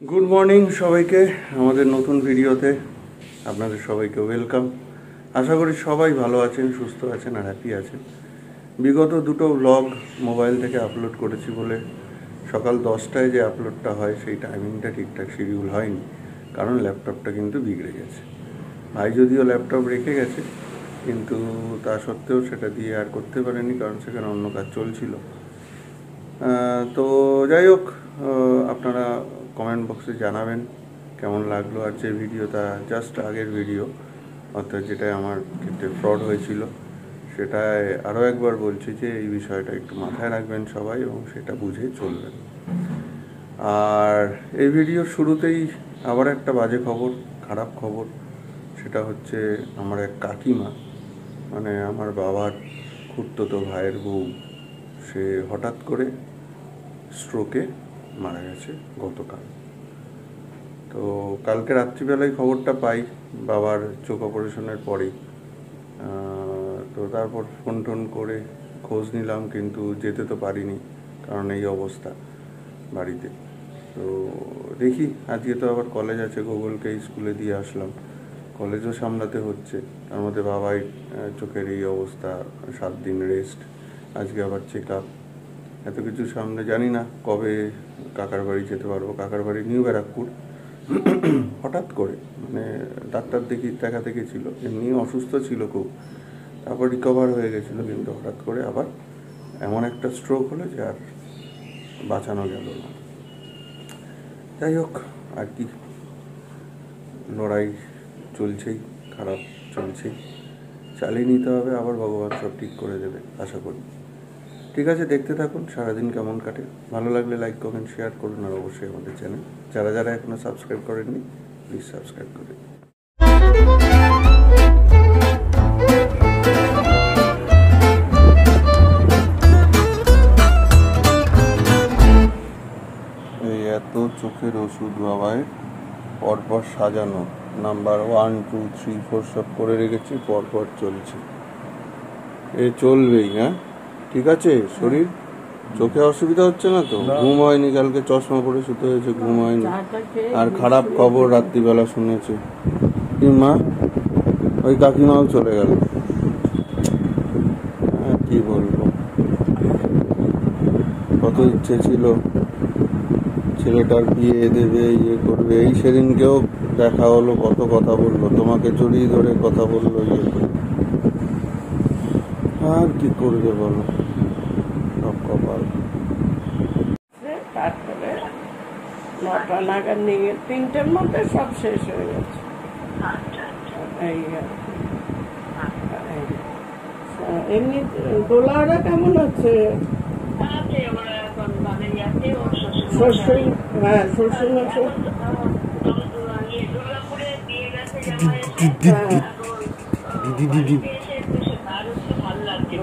Good morning সবাইকে আমাদের নতুন ভিডিওতে আপনাদের সবাইকে ওয়েলকাম। আশা করি সবাই ভালো আছেন, সুস্থ আছেন আর হ্যাপি আছেন। বিগত দুটো ব্লগ মোবাইল থেকে আপলোড করেছি বলে সকাল 10টায় যে আপলোডটা হয় সেই টাইমিংটা ঠিকঠাক শিডিউল হয়নি, কারণ ল্যাপটপটা কিন্তু বিগড়ে গেছে। ভাই যদিও ল্যাপটপ রেখে গেছে, কিন্তু তা সত্ত্বেও সেটা দিয়ে আর করতে পারেনি, কারণ সেখানে অন্য কাজ চলছিল। তো যাই হোক, আপনারা কমেন্ট বক্সে জানাবেন কেমন লাগলো। আর যে ভিডিওটা জাস্ট আগের ভিডিও, অর্থাৎ যেটাই আমার ক্ষেত্রে ফ্রড হয়েছিল, সেটায় আরও একবার বলছি যে এই বিষয়টা একটু মাথায় রাখবেন সবাই এবং সেটা বুঝে চলবেন। আর এই ভিডিওর শুরুতেই আবার একটা বাজে খবর, খারাপ খবর। সেটা হচ্ছে আমার এক কাকিমা, মানে আমার বাবার খুড়তুতো ভাইয়ের বউ, সে হঠাৎ করে স্ট্রোকে মারা গেছে গতকাল। তো কালকে রাত্রিবেলায় খবরটা পাই বাবার চোখ অপারেশনের পরেই। তো তারপর ফোন টোন করে খোঁজ নিলাম, কিন্তু যেতে তো পারিনি, কারণ এই অবস্থা বাড়িতে। তো দেখি, আজকে তো আবার কলেজ আছে, গুগলকে স্কুলে দিয়ে আসলাম, কলেজও সামলাতে হচ্ছে। তার মধ্যে বাবাই চোখের এই অবস্থা, 7 দিন রেস্ট, আজকে আবার চেক আপ, এত কিছু সামনে। জানি না কবে কাকার বাড়ি যেতে পারবো। কাকার বাড়ি নিউ ব্যারাকপুর। হঠাৎ করে, মানে ডাক্তার দেখাতে গেছিলো, এমনি অসুস্থ ছিল খুব, তারপর রিকভার হয়ে গেছিলো, কিন্তু হঠাৎ করে আবার এমন একটা স্ট্রোক হলো যে আর বাঁচানো গেল না। যাই হোক, আর কি, লড়াই চলছেই, খারাপ চলছেই, চালিয়ে নিতে হবে, আবার ভগবান সব ঠিক করে দেবে আশা করি। ঠিক আছে, দেখতে থাকুন সারাদিন কেমন কাটে। ভালো লাগলে লাইক, কমেন্ট, শেয়ার করুন, আর অবশ্যই আমাদের চ্যানেল যারা যারা এখনো সাবস্ক্রাইব করেননি প্লিজ সাবস্ক্রাইব করুন। এই এত চোখের ওষুধ বাবায় পরপর সাজানো, নাম্বার 1, 2, 3, 4 সব করে রেখেছি, পরপর চলছে। এ চলবেই, হ্যাঁ ঠিক আছে। শরীর, চোখে অসুবিধা হচ্ছে না তো? ঘুম হয়নি কালকে, চশমা পরে শুতে হয়েছে, ঘুম হয়নি। আর খারাপ খবর রাত্রিবেলা শুনেছে কি মা, ওই কাকিমাও চলে গেল। কি বলবো, কত ইচ্ছে ছিল ছেলেটার বিয়ে দেবে, ইয়ে করবে। এই সেদিনকেও দেখা হলো, কত কথা বললো, তোমাকে জড়িয়ে ধরে কথা বললো, ইয়ে করে। আর কি করবে বলো, সব কপাল। তারপরে 9টা নাগাদ নিয়ে 3টের মধ্যে সব শেষ হয়ে গেছে। এমনি দোলারা কেমন আছে? শ্বশুর, হ্যাঁ শ্বশুর আছে।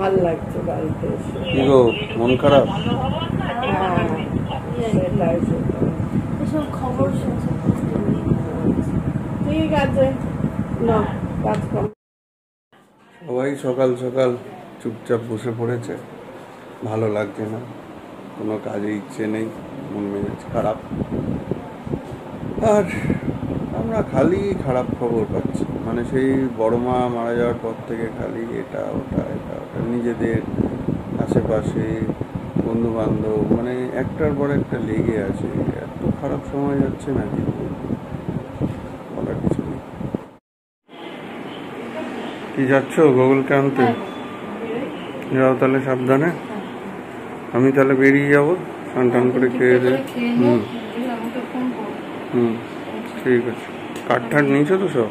ভাল লাগছে বাড়িতে এসে। কি গো, মন খারাপ? ঠিক আছে, না কাজকর্ম। সবাই সকাল সকাল চুপচাপ বসে পড়েছে, ভালো লাগছে না, কোনো কাজে ইচ্ছে নেই, মন মেজাজ খারাপ। আর আমরা খালি খারাপ খবর পাচ্ছি, মানে সেই বড় মা মারা যাওয়ার পর থেকে খালি এটা ওটা এটা ওটা, নিজেদের আশেপাশে বন্ধু বান্ধব, মানে একটার পর একটা লেগে আছে। এত খারাপ সময় যাচ্ছে না, কি বলার কিছু নেই। কি যাচ্ছ গুগলকে আনতে? যাও তাহলে সাবধানে, আমি তাহলে বেরিয়ে যাবো, স্নান টান করে খেয়ে দেবে। ঠিক আছে। কাঠ ঠাট নিয়েছো তো সব?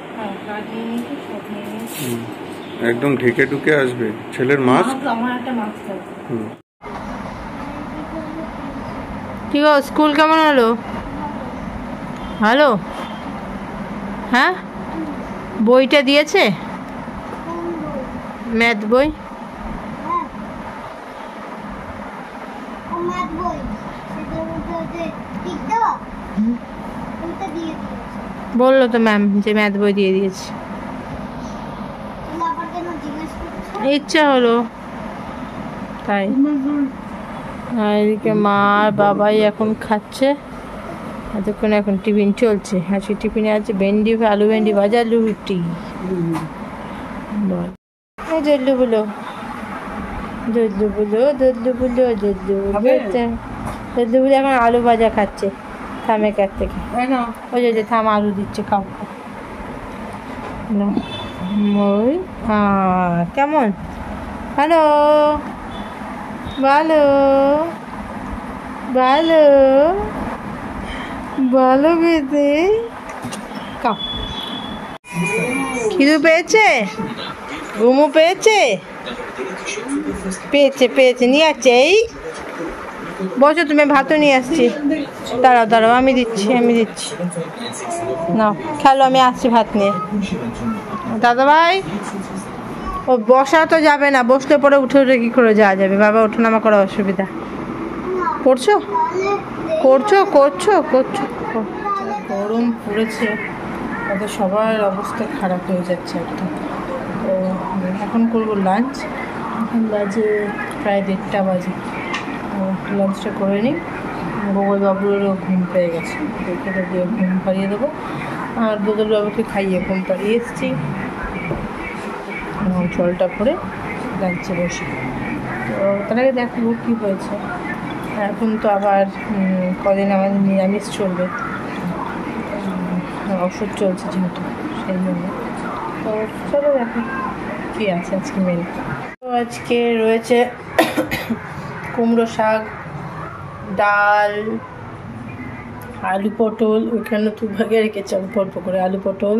একদম ঢেকে ঢুকে আসবে। ছেলের মাস্ক, ঠিক আছে। স্কুল কেমন হলো? ভালো, হ্যাঁ। বইটা দিয়েছে, ম্যাথ বই? বললো তো ম্যাম যে ম্যাথ বই দিয়ে দিয়েছে। ইচ্ছা হলো তাই। আর এদিকে মা আর বাবাই এখন খাচ্ছে, এতক্ষণ এখন টিফিন চলছে। আজকে টিফিনে আছে ভেন্ডি, আলু ভেন্ডি ভাজা, আলু রুটি। বল দল্লু বলো, দল্লু বলো, দল্লু বলো, দল্লু বলো। দল্লু বলে এখন আলু ভাজা খাচ্ছে থামের কাছ থেকে। ওই যে থাম আলু দিচ্ছে, খাও। ওই কেমন হ্যালো, ভালো ভালো ভালো বেঁধে খাও। খিদু পেয়েছে, ঘুমু পেয়েছে, পেয়েছে পেয়েছে, নিয়ে আসছে। এই বসো, তুমি ভাতও নিয়ে আসছি। দাঁড়াও দাঁড়াও, আমি দিচ্ছি নাও খেলো, আমি আসছি ভাত নিয়ে। দাদা ভাই, ও বসা তো যাবে না, বসলে পরে উঠে উঠে কী করে যাওয়া যাবে? বাবা ওঠানামা করা অসুবিধা। করছো করছো করছো করছো গরম পড়েছে, তাদের সবার অবস্থা খারাপ হয়ে যাচ্ছে একটা। তো এখন করবো লাঞ্চ। এখন বাজে প্রায় 1:30 বাজে। লাঞ্চটা করে নিই। গোগল বাবুরও ঘুম পেয়ে গেছে, ওকে দিয়ে ঘুম পাড়িয়ে দেবো। আর গোগল বাবুকে খাইয়ে ঘুম পাড়িয়ে এসেছি। জলটা পরে লাঞ্চে বসি। তো তার আগে দেখবো কী হয়েছে। এখন তো আবার কদিন আমাদের নিরামিষ চলবে, ওষুধ চলছে যেহেতু, সেই জন্য। তো চলো দেখো কী আছে আজকে মেনু। তো আজকে রয়েছে কুমড়ো শাক, ডাল, আলু পটল, ওইখানে দু ভাগে রেখেছি অল্প অল্প করে, আলু পটল,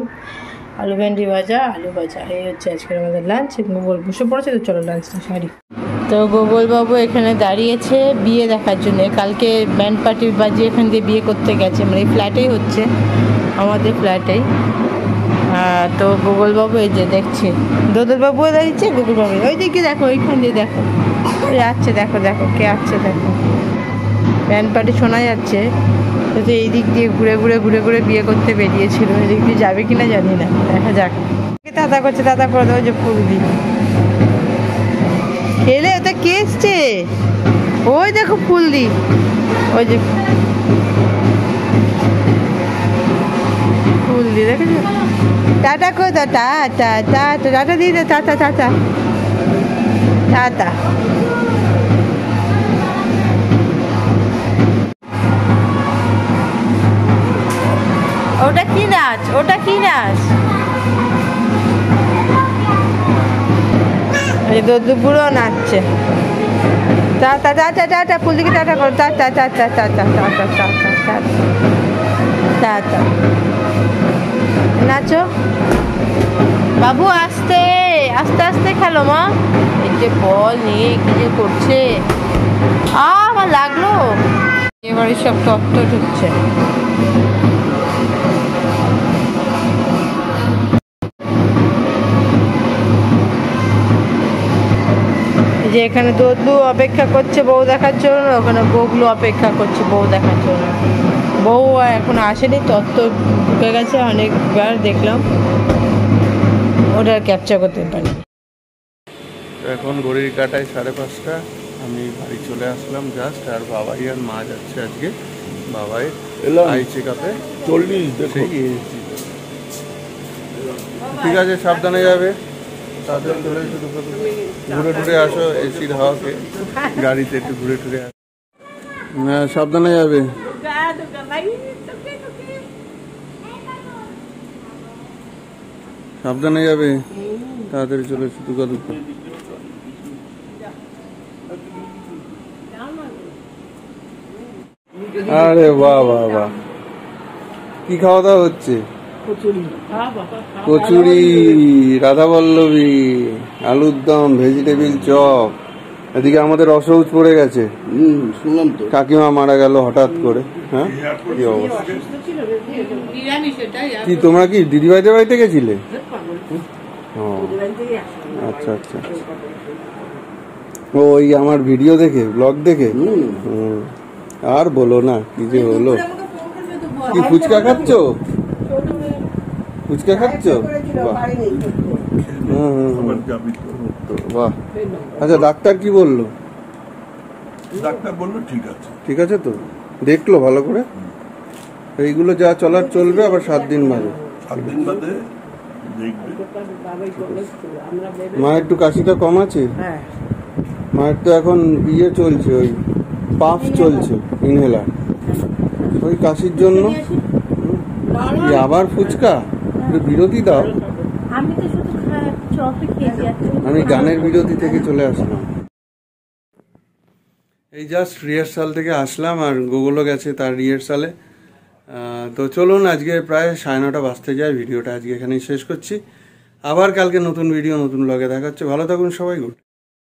আলু ভেন্ডি ভাজা, আলু ভাজা। এই হচ্ছে আজকের আমাদের লাঞ্চ। গোগল বসে পড়েছে, তো চলো লাঞ্চটা সারি। তো গোগলবাবু এখানে দাঁড়িয়েছে বিয়ে দেখার জন্য। কালকে ব্যান্ড পার্টি বাজিয়ে এখান দিয়ে বিয়ে করতে গেছে, মানে এই ফ্ল্যাটেই হচ্ছে, আমাদের ফ্ল্যাটেই। তো গোগলবাবু এই যে দেখছে, দোদলবাবুও দাঁড়িয়েছে, গোগলবাবু ওই দিকে দেখো, ওইখান দিয়ে দেখো যাচ্ছে, দেখো দেখো কে আসছে দেখো। ব্যান্ড পার্টি শোনা যাচ্ছে, তো এই দিক দিয়ে ঘুরে ঘুরে ঘুরে ঘুরে বিয়ে করতে বেরিয়েছিল। এদিক দিয়ে যাবে কিনা জানি না, দেখা যাক। দাদা করছে, দাদা করে দেবো যে ফুল দি খেলে। ওটা কে এসছে? ওই দেখো ফুল দি, ওই যে ফুল দি দেখেছো। টাটা করে দাও, টাটা টাটা টাটা দিয়ে দাও, টাটা টাটা টাটা। ওটা কি নাচ, ওটা কি নাচ? দুপুরও নাচছে। টাটা টাটা টাটা, ফুলদিকে টাটা করো, tata tata tata tata tata tata tata. নাচো বাবু, আস্তে আস্তে আস্তে খেলো মা। এই যে বল নিয়ে কি যে করছে, আমার লাগলো। এবারে সব তত্ত্ব ঢুকছে। যে এখানে দোদলু অপেক্ষা করছে বউ দেখার জন্য, ওখানে গোগলু অপেক্ষা করছে বউ দেখার জন্য। বউ এখন আসেনি, তত্ত্ব ঢুকে গেছে, অনেকবার দেখলাম, ওটা ক্যাপচার করতে পারি। এখন ঘড়ির কাটায় 5:30। আমি বাড়ি চলে আসলাম জাস্ট। আর বাবাই আর মা যাচ্ছে আজকে, বাবাই আই চেক আপে 40। ঠিক আছে, সাবধানে যাবে, তাদের চলে এসে ঘুরে টুরে আসো, এসির হাওয়াকে গাড়িতে একটু ঘুরে টুরে আসো। হ্যাঁ, সাবধানে যাবে। সাবধানে যাবে, তাড়াতাড়ি চলে এসে দুকা দুকা। আরে বাহ বাহ বাহ, কি খাওয়া দাওয়া হচ্ছে? কচুরি, রাধাবল্লভী, আলুর দম, ভেজিটেবিল চপ। এদিকে আমাদের অসৌচ পড়ে গেছে, শুনলাম তো, কাকিমা মারা গেল হঠাৎ করে। হ্যাঁ, কি অবস্থা? কি তোমরা কি দিদিভাইদের বাড়িতে গেছিলে? ও আচ্ছা আচ্ছা, ওই আমার ভিডিও দেখে, ব্লগ দেখে। আর বলো না কি যে হলো। কি ফুচকা খাচ্ছ? ফুচকা খাচ্ছ? বাহ। আচ্ছা, ডাক্তার কি বললো? ডাক্তার বললো ঠিক আছে। ঠিক আছে তো? দেখলো ভালো করে? এইগুলো যা চলার চলবে, আবার 7 দিন বাদে। 7 দিন বাদে দেখবে। বাবাই বলেছিল আমরা ভেবে মায়ের একটু কাশিটা কম আছে। হ্যাঁ মায়ের তো এখন ইয়ে চলছে, ওই পাফ চলছে, ইনহেলার, ওই কাশির জন্য। কি আবার ফুচকা? একটু বিরতি দাও। আমি তো শুধু চপে খেয়ে যাচ্ছি। আমি গানের বিরতি থেকে চলে আসলাম। এই জাস্ট রিহার্সাল থেকে আসলাম, আর গুগলও গেছে তার রিহার্সালে। তো চলুন, আজকে প্রায় 9:30 বাজতে যায়। ভিডিওটা আজকে এখানেই শেষ করছি। আবার কালকে নতুন ভিডিও নতুন ব্লগে দেখা হচ্ছে। ভালো থাকুন সবাই, গুড।